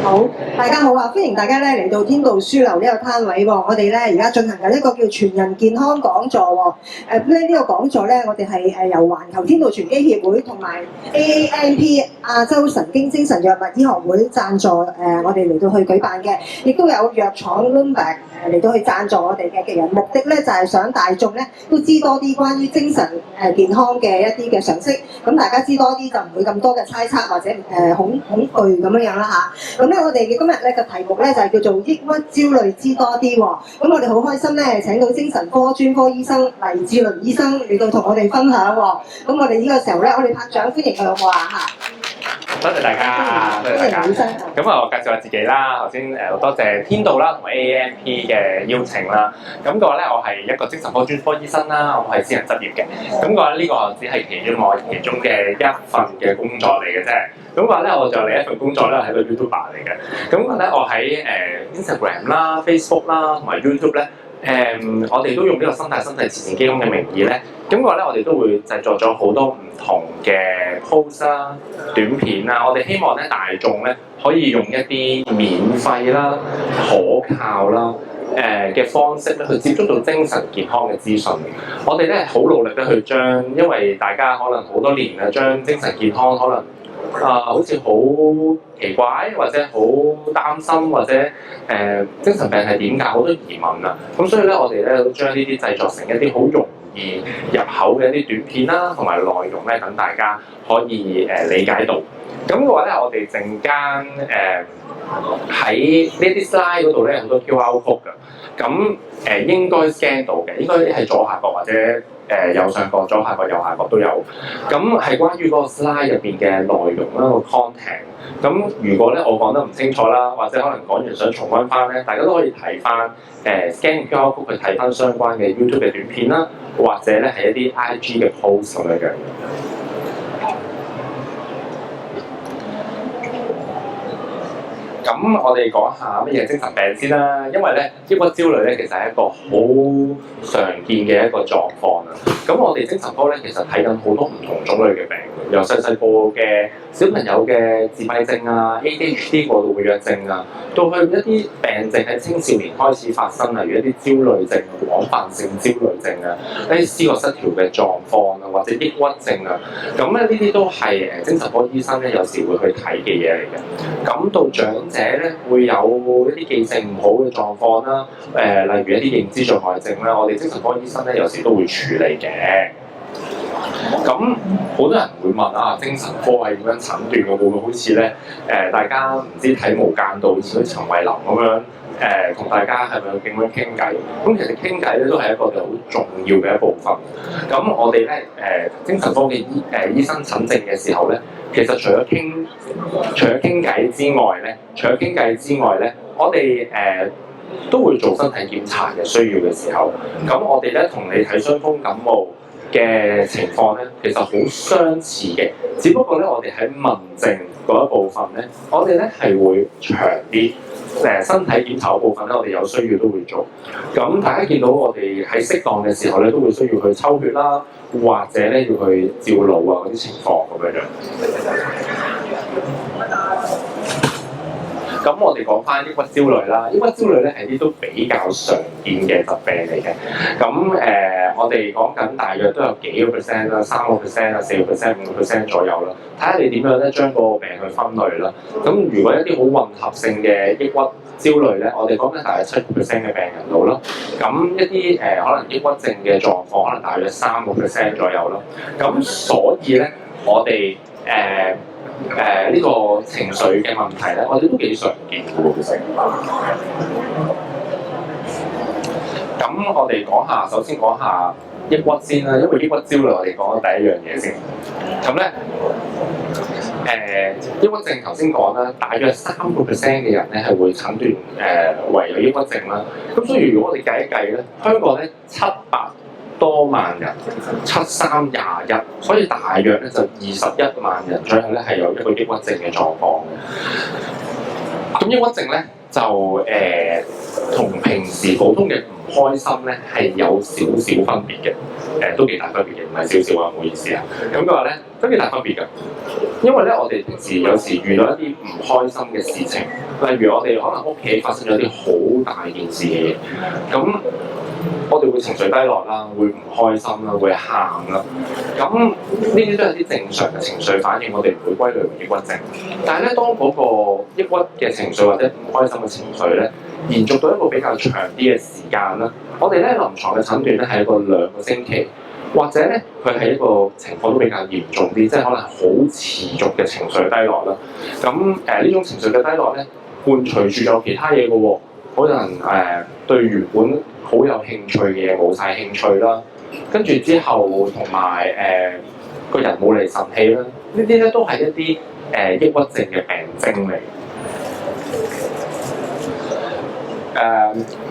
好，大家好啊！歡迎大家咧嚟到天道書樓呢個攤位喎。我哋咧而家進行緊一個叫全人健康講座喎。呢個講座咧，我哋係由環球天道傳基協會同埋 AANP 亞洲神經精神藥物醫學會贊助我哋嚟到去舉辦嘅，亦都有藥廠 Lundbeck 嚟到去贊助我哋嘅人。目的咧就係想大眾咧都知多啲關於精神健康嘅一啲嘅常識，咁大家知多啲就唔會咁多嘅猜測或者恐懼咁樣啦嚇。咁咧我哋今日咧個題目咧就係叫做抑鬱焦慮知多啲喎。咁我哋好開心咧請到精神科專科醫生黎志麟醫生嚟到同我哋分享喎。咁我哋呢個時候咧，我哋拍掌歡迎佢好唔好啊嚇？多謝大家，多謝大家。咁啊，我介紹下自己啦。頭先多謝天道啦同埋 AANP 嘅邀請啦。咁嘅話咧，我係一個精神科專科醫生啦，我係私人執業嘅。咁嘅話呢個只係其中嘅一份嘅工作嚟嘅啫。咁嘅話咧，我就另一份工作咧係個 YouTuber 嚟嘅。咁嘅話咧，我喺Instagram 啦、Facebook 啦同埋 YouTube 咧。我哋都用呢個生態生態慈善基金嘅名義咧，咁嘅話咧，我哋都會製作咗好多唔同嘅 post 啦、短片啦。我哋希望咧大眾咧可以用一啲免費啦、可靠啦嘅方式咧去接觸到精神健康嘅資訊。我哋咧好努力咧去將，因為大家可能好多年咧將精神健康可能好似好奇怪，或者好擔心，或者精神病係點解好多疑問啊！咁所以咧，我哋咧都將呢啲製作成一啲好容易入口嘅一啲短片啦，同埋內容咧，等大家可以理解到。咁嘅話咧，我哋陣間喺呢啲 slide 嗰度咧，好多 QR code 㗎。咁應該 scan 到嘅，應該係左下角或者右上角、左下角、右下角都有。咁係關於嗰個 slide 入邊嘅內容啦，個 content。咁如果咧我講得唔清楚啦，或者可能講完想重溫翻咧，大家都可以睇翻scan QR code 去睇翻相關嘅 YouTube 嘅短片啦，或者咧係一啲 IG 嘅 post 咁樣嘅。咁我哋講下乜嘢精神病先啦，因為咧抑鬱焦慮咧其實係一個好常見嘅一個狀況啊。咁我哋精神科咧其實睇緊好多唔同種類嘅病，由細細個嘅小朋友嘅自閉症啊、ADHD 過度活躍症啊，到去一啲病症喺青少年開始發生，例如一啲焦慮症、廣泛性焦慮症啊、一啲思覺失調嘅狀況啊，或者抑鬱症啊，咁咧呢啲都係精神科醫生咧有時會去睇嘅嘢嚟嘅。咁到長者咧會有一啲記性唔好嘅狀況啦，例如一啲認知障礙症啦，我哋精神科醫生咧有時都會處理嘅。咁好多人會問啊，精神科係點樣診斷嘅？會唔會好似咧大家唔知睇無間道，好似陳慧琳咁樣同大家係咪咁樣傾偈？咁其實傾偈咧都係一個好重要嘅一部分。咁我哋咧精神科嘅醫生診症嘅時候咧，其實除咗傾偈之外咧，我哋都會做身體檢查嘅需要嘅時候。咁我哋咧同你睇傷風感冒嘅情況咧，其實好相似嘅，只不過咧我哋喺問症嗰一部分咧，我哋咧係會長啲。身體檢查嗰部分咧，我哋有需要都會做。咁大家見到我哋喺適當嘅時候咧，都會需要去抽血啦，或者咧要去照腦啊嗰啲情況咁樣樣。咁我哋講翻抑鬱焦慮啦，抑鬱焦慮咧係啲都比較常見嘅疾病嚟嘅。咁我哋講緊大約都有幾個 percent 啦，3% 啊、4% 5% 左右啦。睇下你點樣咧將嗰個病去分類啦。咁如果一啲好混合性嘅抑鬱焦慮咧，我哋講緊大約7% 嘅病人度啦。咁一啲可能抑鬱症嘅狀況，可能大約3% 左右啦。咁所以咧，我哋呢個情緒嘅問題咧，我哋都幾常見嘅喎，其實。咁我哋首先講下抑鬱先啦，因為抑鬱焦慮我哋講咗第一樣嘢先。咁咧，抑鬱症頭先講啦，大約3% 嘅人咧係會診斷為有抑鬱症啦。咁所以如果我哋計一計咧，香港咧700多萬人，7321，所以大約咧就21萬人左右咧係有一個抑鬱症嘅狀況嘅。咁抑鬱症咧就同平時普通嘅唔開心咧係有少少分別嘅，都幾大分別嘅，唔係少少啊，唔好意思啊。咁嘅話咧都幾大分別㗎。因為咧，我哋平時有時遇到一啲唔開心嘅事情，例如我哋可能屋企發生咗啲好大件事嘅嘢，咁我哋會情緒低落啦，會唔開心啦，會喊啦。咁呢啲都係啲正常嘅情緒反應，我哋唔會歸類為抑鬱症。但係咧，當嗰個抑鬱嘅情緒或者唔開心嘅情緒咧，延續到一個比較長啲嘅時間啦，我哋咧臨床嘅診斷咧係一個2個星期。或者咧，佢係一個情況都比較嚴重啲，即係可能好持續嘅情緒低落啦。咁呢種情緒嘅低落咧，伴隨住有其他嘢嘅喎，可能對原本好有興趣嘅嘢冇晒興趣啦，跟住之後同埋個人冇嚟神氣啦，呢啲咧都係一啲抑鬱症嘅病徵嚟。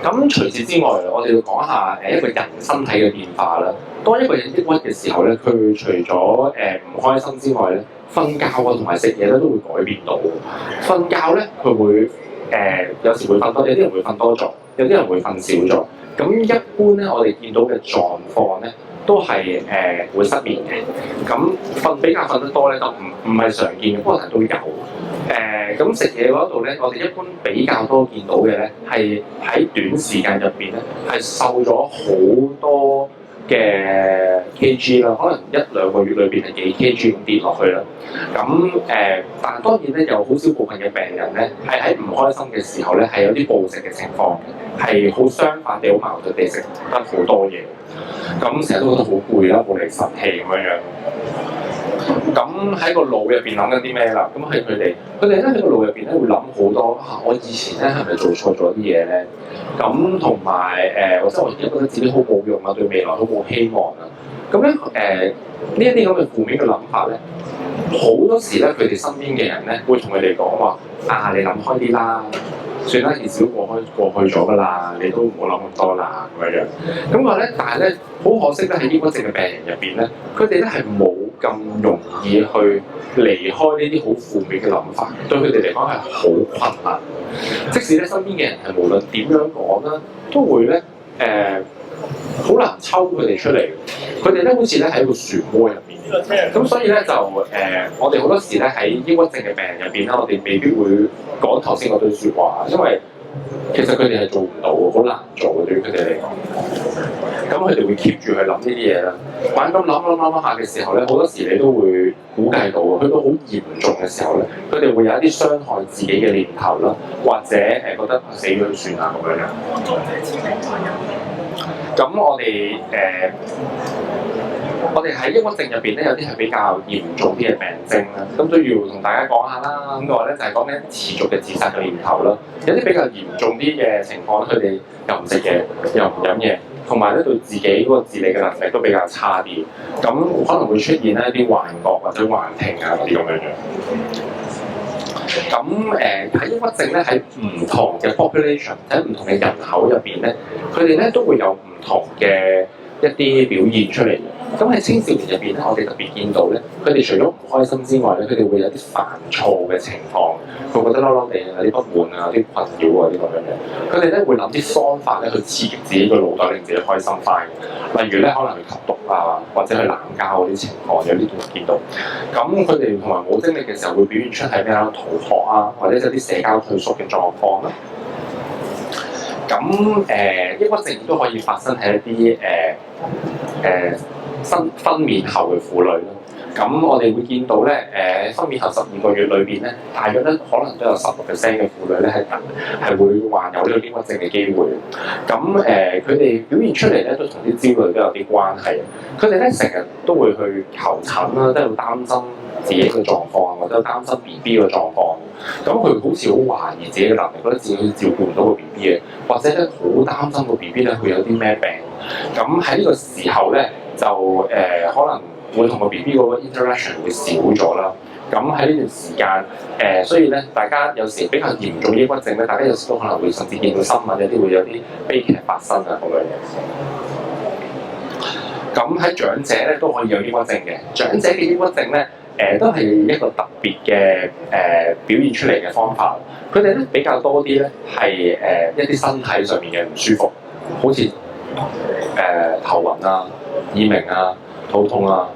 咁除此之外，我哋要講下一個人身體嘅變化啦。當一個人抑鬱嘅時候咧，佢除咗唔開心之外咧，瞓覺啊同埋食嘢咧都會改變到。瞓覺咧，佢會有時會瞓多，有啲人會瞓多咗，有啲人會瞓少咗。咁一般咧，我哋見到嘅狀況咧，都係會失眠嘅。咁比較瞓得多咧，就唔係常見嘅，不過都有。咁食嘢嗰度咧，我哋一般比較多見到嘅咧，係喺短時間入邊咧，係瘦咗好多嘅 kg 啦，可能1-2個月裏邊係幾 kg 咁跌落去啦。咁但係當然咧，有好少部分嘅病人咧，係喺唔開心嘅時候咧，係有啲暴食嘅情況嘅，係好相反地、好矛盾地食得好多嘢。咁成日都覺得好攰啦，冇嚟神氣咁樣。咁喺個腦入邊諗緊啲咩啦？咁係佢哋咧喺個腦入邊咧會諗好多我以前咧係咪做錯咗啲嘢咧？咁同埋或者我而家覺得自己好冇用啊，對未來好冇希望啊。咁咧呢一啲咁嘅負面嘅諗法咧，好多時咧佢哋身邊嘅人咧會同佢哋講話你諗開啲啦，算啦，件事都過去咗㗎啦，你都唔好諗咁多啦咁樣。咁話咧，但係咧好可惜咧，喺抑鬱症嘅病人入邊咧，佢哋咧係冇咁容易去離開呢啲好負面嘅諗法，對佢哋嚟講係好困難。即使咧身邊嘅人係無論點樣講啦，都會咧好難抽佢哋出嚟。佢哋咧好似咧喺一個漩渦入邊。咁所以咧就我哋好多時咧喺抑鬱症嘅病人入邊咧，我哋未必會講頭先嗰堆説話，因為其實佢哋係做唔到，好難做嘅對於佢哋嚟講。咁佢哋會 keep 住去諗呢啲嘢啦。玩咁諗下嘅時候咧，好多時你都會估計到，去到好嚴重嘅時候咧，佢哋會有一啲傷害自己嘅念頭啦，或者覺得死咗算啦咁樣。咁我哋喺抑鬱症入邊咧，有啲係比較嚴重啲嘅病徵啦，咁都要同大家講下啦。咁嘅話咧就係講緊持續嘅自殺嘅念頭啦。有啲比較嚴重啲嘅情況，佢哋又唔食嘢，又唔飲嘢，同埋咧對自己嗰個自理嘅能力都比較差啲。咁可能會出現一啲幻覺或者幻聽啊嗰啲咁樣樣。咁喺抑鬱症咧，喺唔同嘅 population， 喺唔同嘅人口入邊咧，佢哋咧都會有唔同嘅一啲表現出嚟嘅。咁喺青少年入邊咧，我哋特別見到咧，佢哋除咗唔開心之外咧，佢哋會有啲煩躁嘅情況，佢覺得嬲嬲地啊，有啲不滿啊，有啲困擾啊啲咁樣嘅。佢哋咧會諗啲方法咧去刺激自己個腦袋，令自己開心翻嘅。例如咧，可能去吸毒啊，或者去濫交嗰啲情況，有啲都見到。咁佢哋同埋冇精力嘅時候，會表現出係咩啊？逃學啊，或者有啲社交退縮嘅狀況啦。咁抑鬱症都可以發生喺一啲分娩後嘅婦女咯。咁我哋會見到咧，分娩後12個月裏邊咧，大約咧可能都有16%嘅婦女咧係會患有呢個抑鬱症嘅機會。咁佢哋表現出嚟咧都同啲焦慮都有啲關係。佢哋咧成日都會去求診啦，都係會擔心自己嘅狀況，或者擔心 BB 嘅狀況。咁佢好似好懷疑自己嘅能力，覺得自己照顧唔到個 BB 嘅，或者咧好擔心個 BB 咧佢有啲咩病。咁喺呢個時候咧就可能會同個 BB 嗰個 interaction 會少咗啦。咁喺呢段時間所以咧大家有時比較嚴重抑鬱症咧，大家有時都可能會甚至見到新聞，有啲會有啲悲劇發生啊咁樣嘅。咁喺長者咧都可以有抑鬱症嘅，長者嘅抑鬱症咧都係一個特別嘅表現出嚟嘅方法。佢哋咧比較多啲咧係一啲身體上面嘅唔舒服，好似頭暈啊、耳鳴啊、肚痛啊，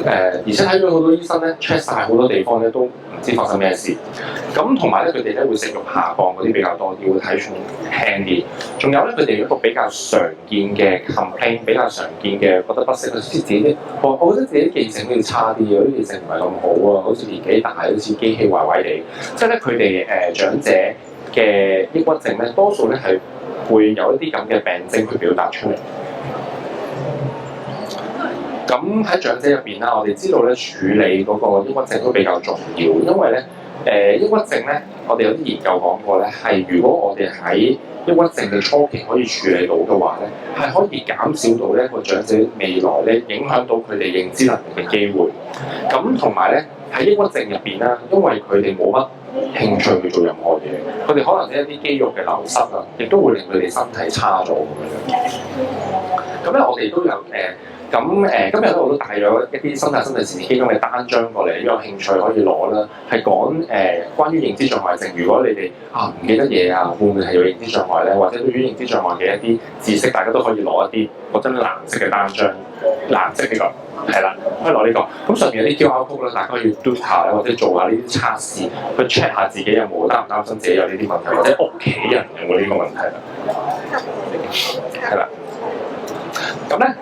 而且睇咗好多醫生咧 check 晒好多地方咧都唔知發生咩事。咁同埋咧佢哋咧會食慾下降嗰啲比較多啲，會體重輕啲。仲有咧佢哋有一個比較常見嘅 complaint， 比較常見嘅覺得不適，好似自己我覺得自己記性好似差啲，有啲記性唔係咁好啊，好似年紀大，好似機器壞壞地。即係咧佢哋長者嘅抑鬱症咧，多數咧係會有一啲咁嘅病徵去表達出嚟。咁喺長者入邊啦，我哋知道咧處理嗰個抑鬱症都比較重要，因為咧抑鬱症咧，我哋有啲研究講過咧，係如果我哋喺抑鬱症嘅初期可以處理到嘅話咧，係可以減少到咧個長者未來咧影響到佢哋認知能力嘅機會。咁同埋咧喺抑鬱症入邊啦，因為佢哋冇乜興趣去做任何嘢，佢哋可能一啲肌肉嘅流失啊，亦都會令佢哋身體差咗咁樣。咁咧我哋都有今日咧我都帶咗一啲生態心理慈善基金嘅單張過嚟，如果有興趣可以攞啦。係講關於認知障礙症，如果你哋唔記得嘢啊，會唔會係有認知障礙咧？或者對於認知障礙嘅一啲知識，大家都可以攞一啲嗰張藍色嘅單張，藍色呢個係啦，可以攞呢個。咁上面有啲 QR code 咧，大家可以 do 下咧，或者做下呢啲測試，去 check 下自己有冇擔唔擔心自己有呢啲問題，或者屋企人有冇呢個問題啦。係啦。咁咧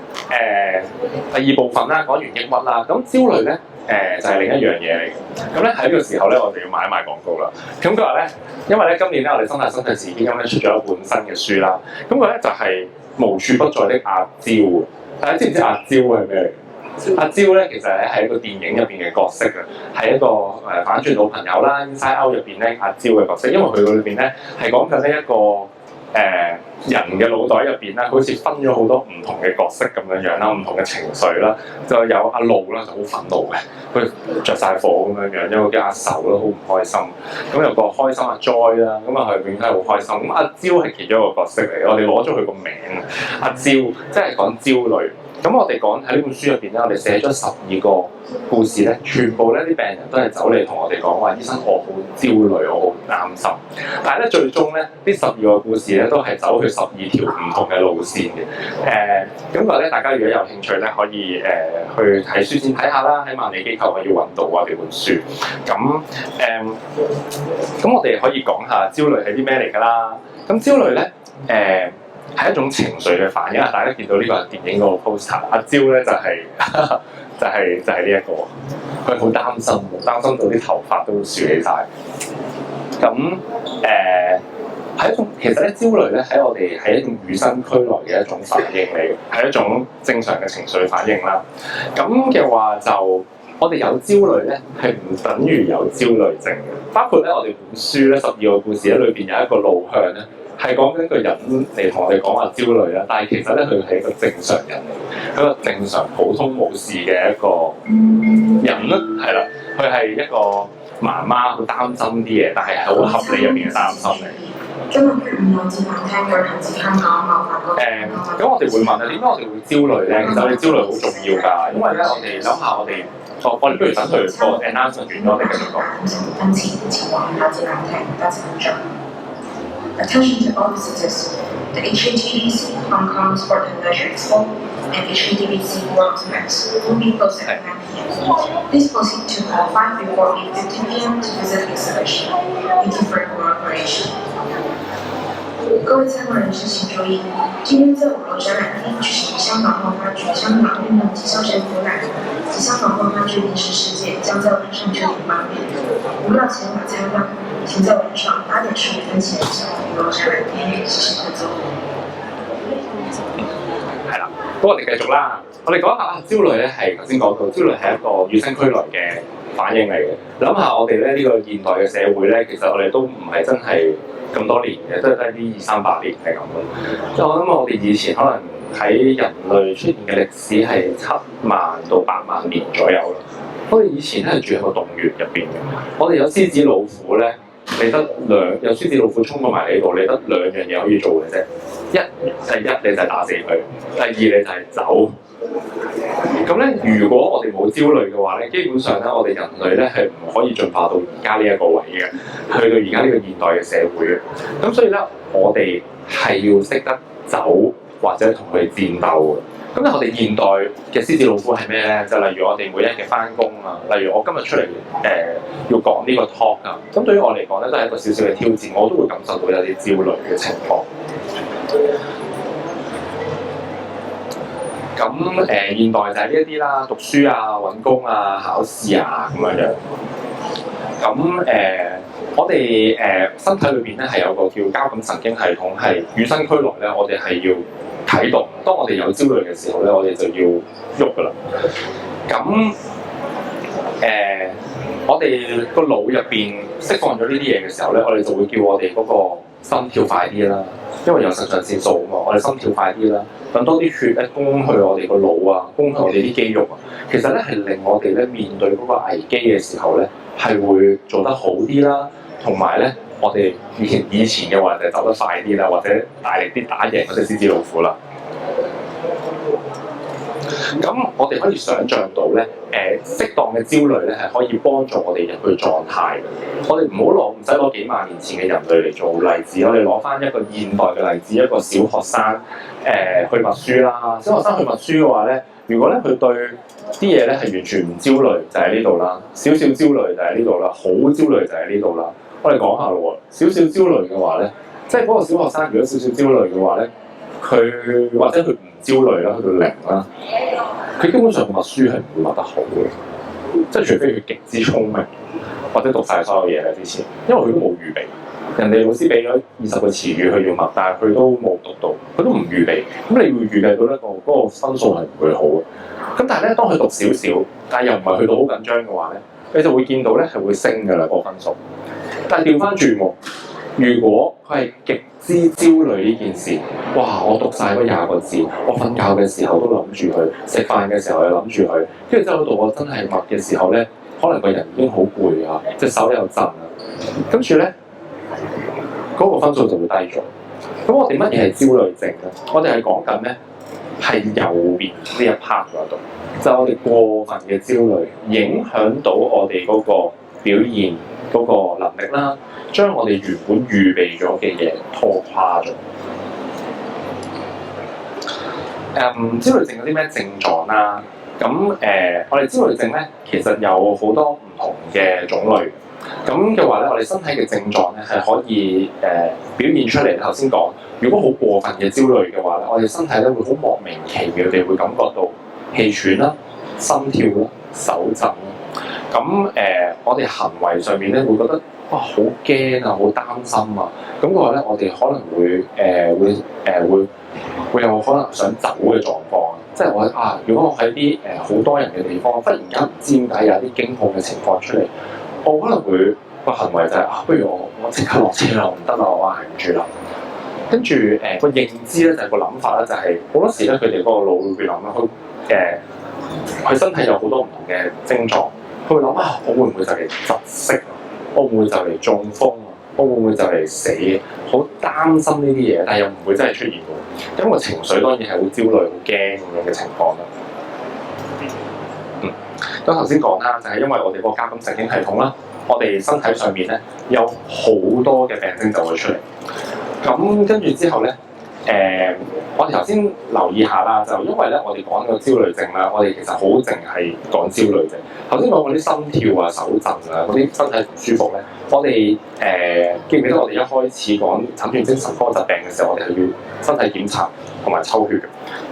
第二部分啦，講完抑鬱啦，咁焦慮咧就係另一樣嘢嚟嘅。咁咧喺呢個時候咧，我哋要賣一賣廣告啦。咁佢話咧，因為咧今年咧我哋生態心理慈善基金咧出咗一本新嘅書啦。咁佢咧就係無處不在的阿蕉。大家知唔知阿蕉係咩嚟嘅？阿蕉咧其實咧係一個電影入邊嘅角色啊，係一個反轉老朋友啦。Inside Out 入邊咧阿蕉嘅角色，因為佢裏邊咧係講緊呢一個人嘅腦袋入邊咧，好似分咗好多唔同嘅角色咁樣樣啦，唔同嘅情緒啦，就有阿露啦，就好憤怒嘅，佢着晒火咁樣樣，有個叫阿愁啦，好唔開心，咁有個開心阿 Joy 啦，咁啊佢永遠都係好開心，咁阿蕉係其中一個角色嚟，我哋攞咗佢個名，阿蕉即係講焦慮。咁我哋講喺呢本書入邊咧，我哋寫咗12個故事咧，全部咧啲病人都係走嚟同我哋講話，醫生我好焦慮，我好擔心。但係咧最終咧，呢12個故事咧都係走去12條唔同嘅路線嘅。咁話咧，大家如果有興趣咧，可以去睇書展睇下啦，喺萬里機構可以揾到我哋本書。咁我哋可以講下焦慮係啲咩嚟㗎啦。咁焦慮咧係一種情緒嘅反應啊！大家見到呢個電影嗰個 poster， 阿蕉咧就係呢一個，佢好擔心到啲頭髮都豎起晒。咁係一種其實咧焦慮咧喺我哋係一種與生俱來嘅一種反應嚟嘅，係一種正常嘅情緒反應啦。咁嘅話就我哋有焦慮咧係唔等於有焦慮症嘅，包括咧我哋本書咧12個故事咧裏邊有一個路向咧。係講緊個人嚟同我哋講話焦慮啦，但係其實咧佢係一個正常人嚟，一個正常普通冇事嘅一個人啦，係啦，佢係一個媽媽好擔心啲嘢，但係好合理入邊嘅擔心嚟。咁我哋會問啊，點解我哋會焦慮咧？其實我哋焦慮好重要㗎，因為咧我哋諗下我哋不如等佢個 announcement 完咗，我哋繼續講。Attention to all visitors. The HATVC Hong Kong Sport and Leisure Expo and HATVC World Max will be closed at 9 p.m. Please proceed to hall 5 before 8:50 p.m. to visit the exhibition. Thank you for your cooperation. 各位参观人士请注意，今天在5楼展览厅举行香港漫画剧《香港运动及消神展览》及香港漫画剧历史世界将在晚上9点8点。无料前往参观，请在晚上8点15分前前往5樓展覽廳，謝謝合作。係啦，咁我哋繼續啦。我哋講下焦慮咧，係頭先講到焦慮係一個與生俱來嘅反應嚟嘅。諗下我哋咧呢個現代嘅社會咧，其實我哋都唔係真係咁多年嘅，都係得啲200-300年係咁咯。即係我諗我哋以前可能喺人類出現嘅歷史係7萬到8萬年左右啦。我哋以前咧係住喺個洞穴入邊嘅，我哋有獅子老虎咧，你得有獅子老虎衝過埋你度，你得2樣嘢可以做嘅啫。第一你就係打死佢，第二你就係走。咁咧，如果我哋冇焦慮嘅話咧，基本上咧，我哋人類咧係唔可以進化到而家呢一個位嘅，去到而家呢個現代嘅社會嘅。咁所以咧，我哋係要識得走或者同佢戰鬥嘅。咁咧，我哋現代嘅獅子老虎係咩咧？就例如我哋每一日嘅翻工啊，例如我今日出嚟要講呢個 talk 啊，咁對於我嚟講咧，都係一個少少嘅挑戰，我都會感受到有啲焦慮嘅情況。咁現代就係呢一啲啦，讀書啊、揾工啊、考試啊咁樣樣。咁我哋身體裏邊咧係有個叫交感神經系統，係與生俱來咧，我哋係要啟動。當我哋有焦慮嘅時候咧，我哋就要喐噶啦。咁我哋個腦入邊釋放咗呢啲嘢嘅時候咧，我哋就會叫我哋嗰個心跳快啲啦，因為有腎上腺素啊嘛，我哋心跳快啲啦，等多啲血咧供去我哋個腦啊，供去我哋啲肌肉啊。其實咧係令我哋咧面對嗰個危機嘅時候咧，係會做得好啲啦，同埋咧我哋以前嘅話就走得快啲啦，或者大力啲打贏嗰隻獅子老虎啦。咁我哋可以想像到咧，適當嘅焦慮咧係可以幫助我哋入去狀態嘅。我哋唔使攞幾萬年前嘅人類嚟做例子，我哋攞翻一個現代嘅例子，一個小學生去默書啦。小學生去默書嘅話咧，如果咧佢對啲嘢咧係完全唔焦慮，就喺呢度啦；少少焦慮就喺呢度啦；好焦慮就喺呢度啦。我哋講下咯喎，少少焦慮嘅話咧，即係嗰個小學生如果少少焦慮嘅話咧，佢或者佢唔焦慮啦，去到零啦，佢基本上默書係唔會默得好嘅，即係除非佢極之聰明，或者讀晒所有嘢咧之前，因為佢都冇預備。人哋老師俾咗20個詞語佢要默，但係佢都冇讀到，佢都唔預備。咁你會預計到咧嗰個分數係唔會好嘅。咁但係咧，當佢讀少少，但係又唔係去到好緊張嘅話咧，你就會見到咧係會升㗎啦個分數。但係調翻轉喎，如果佢係極之焦慮呢件事，哇！我讀晒嗰20個字，我瞓覺嘅時候都諗住佢，食飯嘅時候又諗住佢，跟住之後到我真係默嘅時候咧，可能個人已經好攰啊，隻手又震啊，跟住咧嗰個分數就會低咗。咁我哋乜嘢係焦慮症咧？我哋係講緊咧係右邊呢一 part 嗰度，就係我哋過分嘅焦慮，影響到我哋嗰個表現嗰個能力啦，將我哋原本預備咗嘅嘢拖垮咗。焦慮症有啲咩症狀啦？咁我哋焦慮症咧，其實有好多唔同嘅種類。咁嘅話咧，我哋身體嘅症狀咧係可以表現出嚟。頭先講，如果好過分嘅焦慮嘅話咧，我哋身體咧會好莫名其妙地會感覺到氣喘啦、心跳啦、手震啦。咁我哋行為上面咧會覺得哇好驚啊，好擔心啊。咁嘅話咧，我哋可能會有可能想走嘅狀況。即係如果我喺啲好多人嘅地方，忽然間唔知點解有啲驚恐嘅情況出嚟，我可能會個行為就係不如我即刻落車啦，唔得啦，我捱唔住啦。跟住個認知咧就係個諗法咧，就係好多時咧佢哋嗰個腦裏邊諗啦，佢身體有好多唔同嘅症狀，佢會諗我會唔會就嚟窒息啊？我會唔會就嚟中風啊？我會唔會就嚟死啊？好擔心呢啲嘢，但係又唔會真係出現喎。因為情緒當然係好焦慮、好驚咁樣嘅情況啦。咁頭先講啦，就係因為我哋個交感神經系統啦，我哋身體上面咧有好多嘅病徵就會出嚟。咁跟住之後咧，我哋頭先留意下啦，就因為咧我哋講個焦慮症啦，我哋其實好淨係講焦慮症。頭先講嗰啲心跳啊、手震啊、嗰啲身體唔舒服咧，我哋記唔記得我哋一開始講診斷精神科疾病嘅時候，我哋係要身體檢查同埋抽血嘅。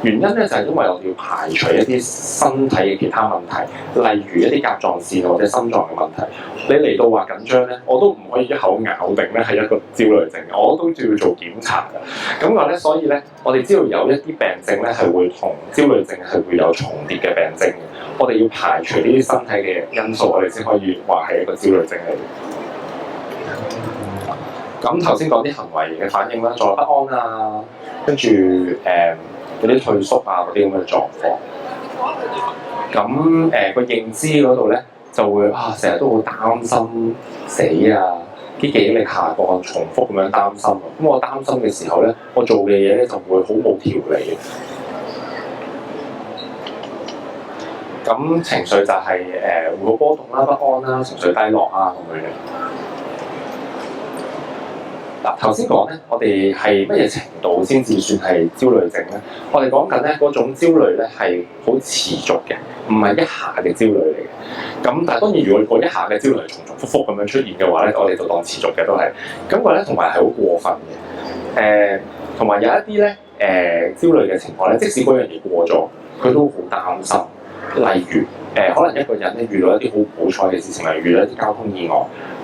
原因咧就係因為我哋要排除一啲身體嘅其他問題，例如一啲甲狀腺或者心臟嘅問題。你嚟到話緊張咧，我都唔可以一口咬定咧係一個焦慮症，我都要做檢查嘅。咁話咧，所以咧，我哋知道有一啲病症咧係會同焦慮症係會有重疊嘅病症嘅。我哋要排除呢啲身體嘅因素，我哋先可以話係一個焦慮症嚟嘅。咁頭先講啲行為嘅反應啦，坐立不安啊，跟住有啲退縮啊嗰啲咁嘅狀況。咁個認知嗰度咧就會成日都好擔心死啊，啲記憶力下降，重複咁樣擔心。咁我擔心嘅時候咧，我做嘅嘢咧就會好冇條理。咁情緒就係會好波動啦、不安啦、情緒低落啊咁樣。嗱頭先講咧，我哋係乜嘢程度先至算係焦慮症咧？我哋講緊咧嗰種焦慮咧係好持續嘅，唔係一下嘅焦慮嚟嘅。咁但係當然，如果嗰一下嘅焦慮係重重複複咁樣出現嘅話咧，我哋就當持續嘅都係。咁個咧同埋係好過分嘅。同埋有一啲咧焦慮嘅情況咧，即使嗰樣嘢過咗，佢都好擔心。例如可能一個人咧遇到一啲好彩嘅事情，例如遇到一啲交通意外，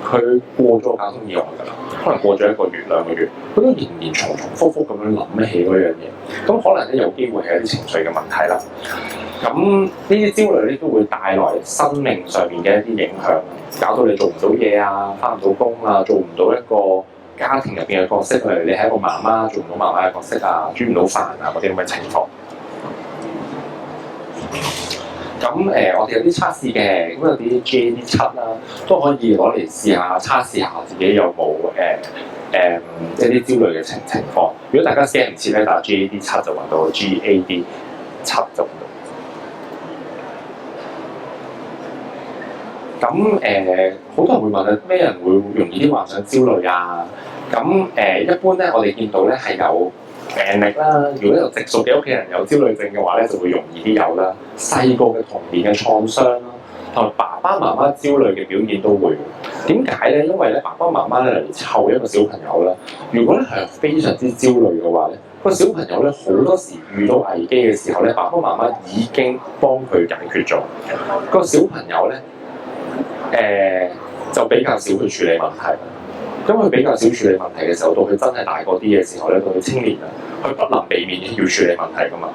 佢過咗個交通意外㗎啦，可能過咗1個月2個月，佢都仍然重重複複咁樣諗起嗰樣嘢，咁可能咧有機會係一啲情緒嘅問題啦。咁呢啲焦慮咧都會帶來生命上面嘅一啲影響，搞到你做唔到嘢啊，返唔到工啊，做唔到一個家庭入邊嘅角色，例如你係一個媽媽做唔到媽媽嘅角色啊，煮唔到飯啊嗰啲咁嘅情況。咁我哋有啲測試嘅，咁有啲 GAD-7啦，都可以攞嚟試下測試下自己有冇一啲焦慮嘅情況。如果大家 scan 唔切咧，打 GAD-7就揾到 GAD-7就揾到。咁好多人會問啊，咩人會容易啲患上焦慮啊？咁一般咧，我哋見到咧係有病歷啦。如果有直屬嘅屋企人有焦慮症嘅話咧，就會容易啲有啦。細個嘅童年嘅創傷啦，同埋爸爸媽媽焦慮嘅表現都會。點解咧？因為咧，爸爸媽媽咧嚟湊一個小朋友啦，如果咧係非常之焦慮嘅話咧，個小朋友咧好多時遇到危機嘅時候咧，爸爸媽媽已經幫佢解決咗。個小朋友咧就比較少去處理問題。咁佢比較少處理問題嘅時候，到佢真係大個啲嘅時候咧，到佢青年啊，佢不能避免要處理問題噶嘛。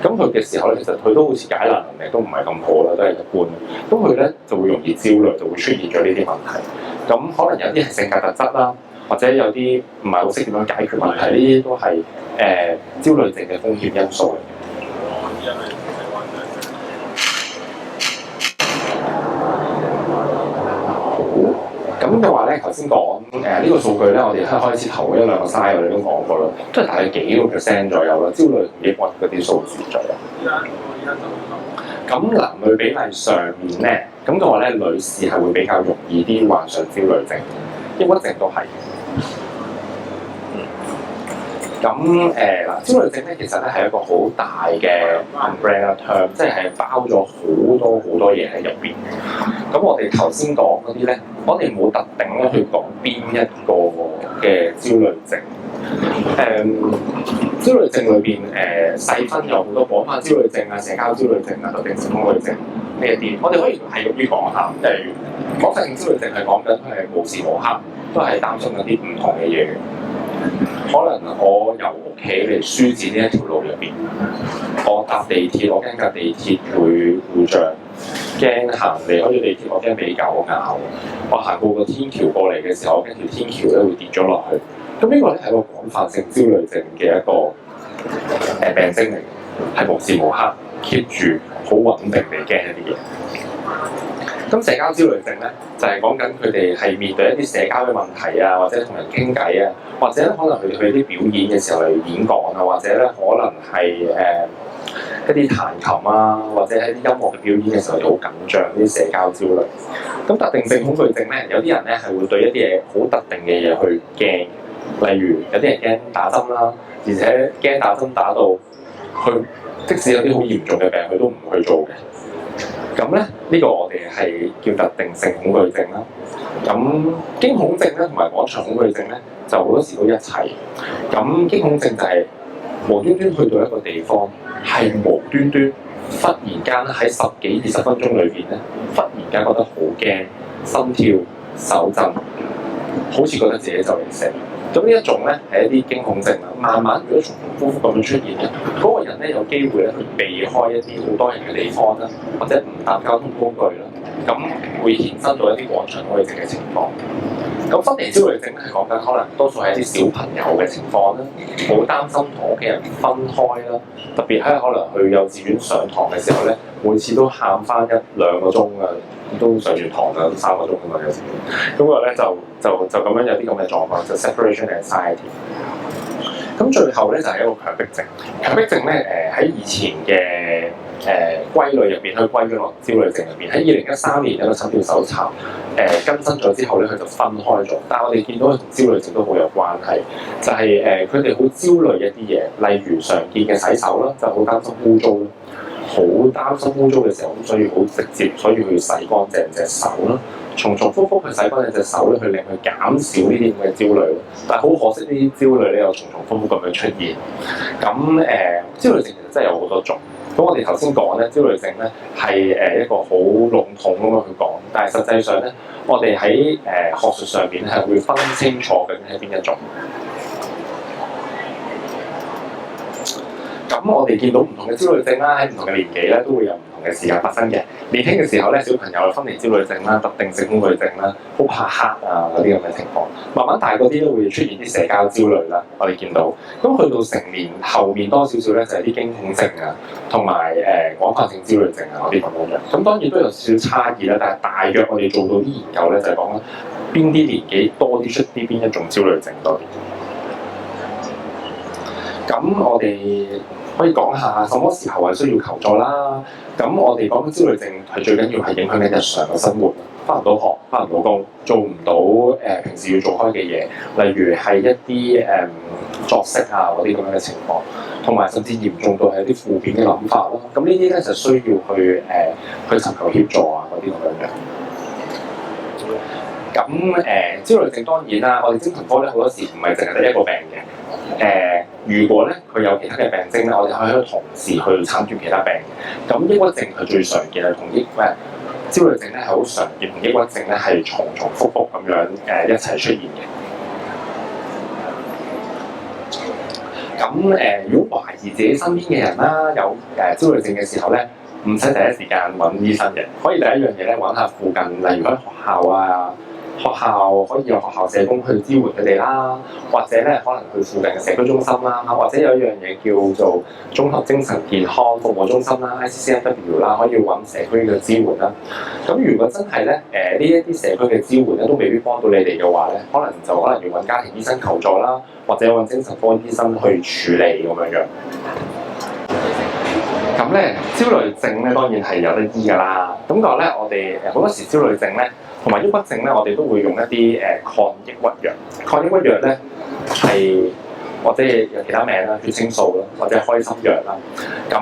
咁佢嘅時候咧，其實佢都好似解難能力都唔係咁好啦，都係一般。咁佢咧就會容易焦慮，就會出現咗呢啲問題。咁可能有啲係性格特質啦，或者有啲唔係好識點樣解決問題，呢啲都係焦慮症嘅風險因素嚟嘅。咁嘅話咧，頭先講呢個數據咧，我哋一開始頭1-2個 slide 我哋都講過啦，都係大概幾個% 左右啦，焦慮同抑鬱嗰啲數字左右。咁男女比例上面咧，咁嘅話咧，女士係會比較容易啲患上焦慮症，抑鬱症都係。咁焦慮症咧，其實咧係一個好大嘅 umbrella term，即係包咗好多嘢喺入邊。咁我哋頭先講嗰啲咧，我哋冇特定咧去講邊一個嘅焦慮症。焦慮症裏邊細分有好多廣泛焦慮症啊、社交焦慮症啊、特定性恐懼症呢一啲，我哋可以係咁於講下。例如廣泛性焦慮症係講緊係無時無刻都係擔心一啲唔同嘅嘢。可能我由屋企嚟書展呢一條路入邊，我搭地鐵，我驚架地鐵會故障，驚行離開咗地鐵，我驚俾狗咬。我行過個天橋過嚟嘅時候，我驚條天橋咧會跌咗落去。咁呢個咧係一個廣泛性焦慮症嘅一個病徵嚟嘅，係無時無刻 keep 住好穩定地驚一啲嘢。咁社交焦慮症咧，就係講緊佢哋係面對一啲社交嘅問題啊，或者同人傾偈啊，或者可能佢哋去啲表演嘅時候嚟演講啊，或者咧可能係一啲彈琴啊，或者喺啲音樂嘅表演嘅時候好緊張，啲社交焦慮。咁特定性恐懼症咧，有啲人咧係會對一啲嘢好特定嘅嘢去驚，例如有啲人驚打針啦，而且驚打針打到佢即使有啲好嚴重嘅病，佢都唔去做嘅。咁咧，呢個我哋係叫特定性恐懼症啦。咁驚恐症咧，同埋廣場恐懼症咧，就好多時都一齊。咁驚恐症就係無端端去到一個地方，係無端端忽然間喺10幾20分鐘裏邊咧，忽然間覺得好驚，心跳、手震，好似覺得自己就嚟死。咁呢一種咧係一啲驚恐症啦。慢慢如果重重複複咁樣出現咧，嗰個人咧有機會咧去避開一啲好多人嘅地方啦，或者唔搭交通工具啦，咁會衍生到一啲廣場恐懼症嘅情況。咁分離焦慮症咧係講緊可能多數係一啲小朋友嘅情況啦，好擔心同屋企人分開啦，特別喺可能去幼稚園上堂嘅時候咧，每次都喊翻1-2個鐘啊，都上完堂啦，都3個鐘咁嘛有時。咁個咧就咁樣有啲咁嘅狀況，就 separation anxiety。咁最後咧就係一個強迫症。強迫症咧喺以前嘅歸類入邊，去歸咗落焦慮症入邊。喺2013年有個診斷手冊更新咗之後咧，佢就分開咗。但係我哋見到佢同焦慮症都好有關係，就係佢哋好焦慮一啲嘢，例如常見嘅洗手啦，就好擔心污糟啦，好擔心污糟嘅時候，咁所以好直接，所以佢要洗乾淨隻手啦。重複複去洗乾淨隻手咧，去令佢減少呢啲咁嘅焦慮。但係好可惜，呢啲焦慮咧又重複咁樣出現。咁焦慮症其實真係有好多種。咁我哋頭先講咧，焦慮症咧係一個好籠統咁樣去講，但係實際上咧，我哋喺學術上面係會分清楚究竟係邊一種。咁我哋見到唔同嘅焦慮症啦，喺唔同嘅年紀咧都會有唔同嘅時間發生嘅。年輕嘅時候咧，小朋友分離焦慮症啦、特定性恐懼症啦、好怕黑啊嗰啲咁嘅情況。慢慢大嗰啲都會出現啲社交焦慮啦，我哋見到。咁去到成年後面多少少咧，就係啲驚恐症啊，同埋廣泛性焦慮症啊嗰啲咁樣。咁當然都有少少差異啦，但係大約我哋做到啲研究咧，就係講邊啲年紀多啲出啲邊一種焦慮症多啲。咁我哋可以講下什麼時候係需要求助啦。咁我哋講緊焦慮症係最緊要係影響你日常嘅生活，返唔到學、返唔到工，做唔到平時要做開嘅嘢，例如係一啲作息啊嗰啲咁樣嘅情況，同埋甚至嚴重到係一啲負面嘅諗法咯。咁呢啲咧就需要去尋求協助啊嗰啲咁樣嘅。咁焦慮症當然啦，我哋精神科咧好多時唔係淨係得一個病嘅。如果咧佢有其他嘅病徵咧，我哋可以同時去診斷其他病嘅。咁抑鬱症係最常見係同焦慮症咧係好常見，同抑鬱症咧係重複咁樣一齊出現嘅。咁如果懷疑自己身邊嘅人啦有焦慮症嘅時候咧，唔使第一時間揾醫生嘅，可以第一樣嘢咧揾下附近，例如喺學校啊。學校可以有學校社工去支援佢哋啦，或者咧可能去附近嘅社區中心啦，或者有一樣嘢叫做綜合精神健康服務中心啦 （ICCMW） 啦，可以揾社區嘅支援啦。咁如果真係咧呢一啲社區嘅支援咧都未必幫到你哋嘅話咧，可能要揾家庭醫生求助啦，或者揾精神科醫生去處理咁樣樣。咁咧焦慮症咧當然係有得醫㗎啦。咁但係咧我哋好多時焦慮症咧。同埋抑鬱症咧，我哋都會用一啲抗抑鬱藥。抗抑鬱藥咧係或者有其他名啦，血清素啦，或者開心藥啦。咁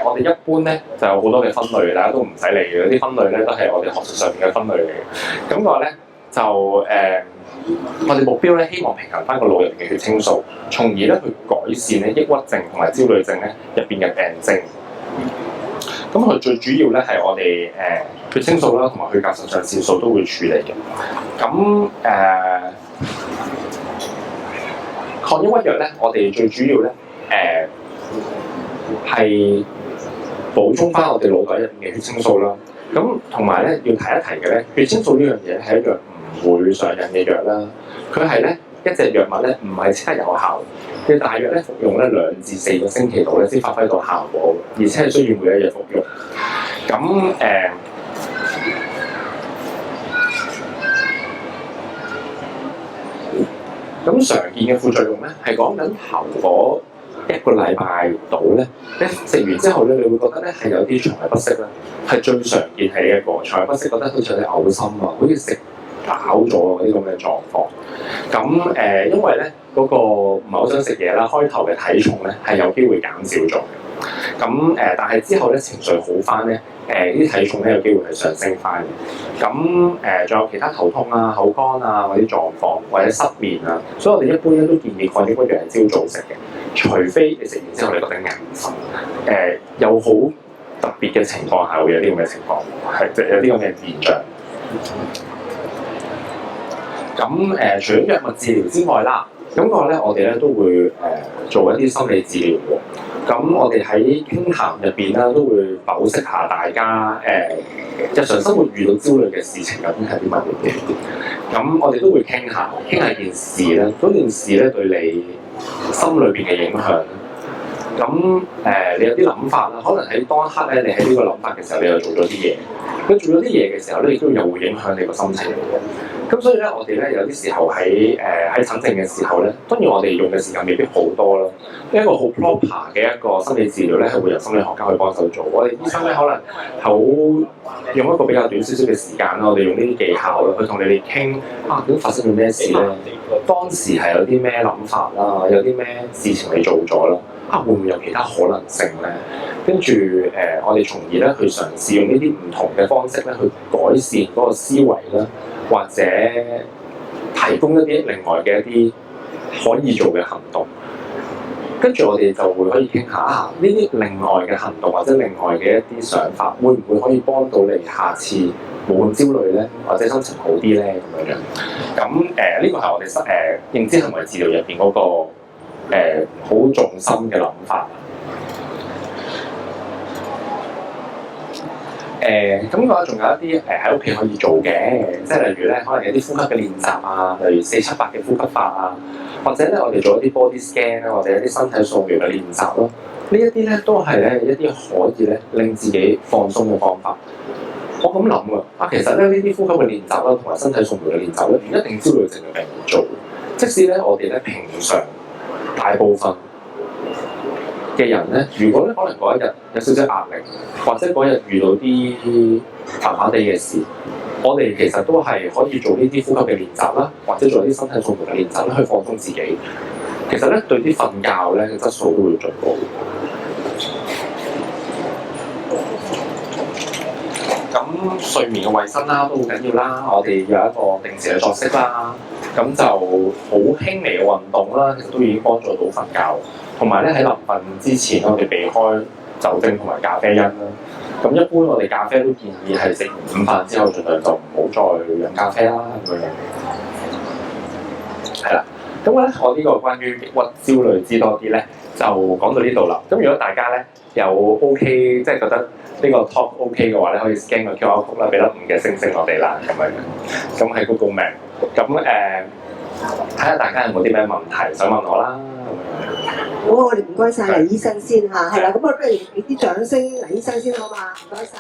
我哋一般咧就有好多嘅分類，大家都唔使理嘅。啲分類咧都係我哋學術上面嘅分類嚟嘅。咁話咧就我哋目標咧希望平衡翻個腦入邊嘅血清素，從而咧去改善咧抑鬱症同埋焦慮症咧入邊嘅病徵。咁佢最主要咧係我哋血清素啦，同埋去甲腎上腺素都會處理嘅。咁抗抑鬱藥咧，我哋最主要咧係補充翻我哋腦袋入邊嘅血清素啦。咁同埋咧要提一提嘅咧，血清素呢樣嘢係一樣唔會上癮嘅藥啦。佢係咧一隻藥物咧唔係即刻有效。佢大約咧服用咧2至4個星期度咧先發揮到效果，而且係需要每一日服用。咁咁常見嘅副作用咧係講緊頭嗰1個禮拜度咧，食完之後咧，你會覺得咧係有啲腸胃不適啦，係最常見係一個腸胃不適，覺得好似有啲嘔心啊，好似食飽咗嗰啲咁嘅狀況。咁因為咧嗰個唔係好想食嘢啦，開頭嘅體重咧係有機會減少咗嘅。咁但係之後咧情緒好翻咧，啲體重咧有機會係上升翻嘅。咁仲有其他頭痛啊、口乾啊嗰啲狀況，或者失眠啊，所以我哋一般咧都建議抗抑鬱藥係朝早食嘅，除非你食完之後你覺得眼瞓，有好特別嘅情況下會有啲咁嘅情況，係即係有啲咁嘅現象。咁除咗藥物治療之外啦，咁我哋咧都會做一啲心理治療喎。咁我哋喺傾談入邊咧都會剖析下大家日常生活遇到焦慮嘅事情究竟係啲乜嘢嘅。咁我哋都會傾下件事咧，嗰件事咧對你心裏邊嘅影響。咁你有啲諗法啦，可能喺當一刻咧，你喺呢個諗法嘅時候，你又做咗啲嘢。佢做咗啲嘢嘅時候咧，亦都又會影響你個心情嘅。咁所以咧，我哋咧有啲時候喺診症嘅時候咧，當然我哋用嘅時間未必好多啦。一個好 proper 嘅一個心理治療咧，係會由心理學家去幫手做。我哋醫生咧可能好用一個比較短少少嘅時間啦，我哋用呢啲技巧啦，去同你哋傾究竟發生咗咩事咧？當時係有啲咩諗法啦，有啲咩事情你做咗啦？會唔會有其他可能性咧？跟住我哋從而咧去嘗試用呢啲唔同嘅方式咧去改善嗰個思維啦，或者提供一啲另外嘅一啲可以做嘅行動。跟住我哋就會可以傾下呢啲另外嘅行動或者另外嘅一啲想法，會唔會可以幫到你下次冇咁焦慮咧，或者心情好啲咧咁樣樣。咁呢個係我哋認知行為治療入邊嗰個好重心嘅諗法。咁嘅話，仲有一啲喺屋企可以做嘅，即係例如咧，可能有啲呼吸嘅練習啊，例如478嘅呼吸法啊，或者咧我哋做一啲 body scan 啦，或者一啲身體掃描嘅練習咯。呢一啲咧都係咧一啲可以咧令自己放鬆嘅方法。我咁諗其實咧呢啲呼吸嘅練習啦，同埋身體掃描嘅練習咧，唔一定焦慮症嘅病人做。即使咧我哋咧平常大部分嘅人咧，如果咧可能嗰一日有少少壓力，或者嗰日遇到啲煩煩地嘅事，我哋其實都係可以做呢啲呼吸嘅練習啦，或者做啲身體掃描嘅練習啦，去放鬆自己。其實咧對啲瞓覺咧嘅質素都會進步。咁睡眠嘅衞生啦都好緊要啦，我哋有一個定時嘅作息啦，咁就好輕微嘅運動啦，其實都已經幫助到瞓覺。同埋咧喺臨瞓之前，我哋避開酒精同埋咖啡因啦。咁一般我哋咖啡都建議係食完午飯之後，盡量就唔好再飲咖啡啦咁樣。係啦，咁咧我呢個關於抑鬱焦慮知多啲咧，就講到呢度啦。咁如果大家咧有 OK， 即係覺得呢個 talk OK 嘅話咧，可以 scan 個 QR code 啦，俾得5嘅星星我哋啦咁樣。咁喺 Google Map，咁睇下大家有冇啲咩問題想問我啦。好，我哋唔該晒黎醫生先嚇，係啦，咁我不如俾啲掌聲黎醫生先好嘛，唔該晒。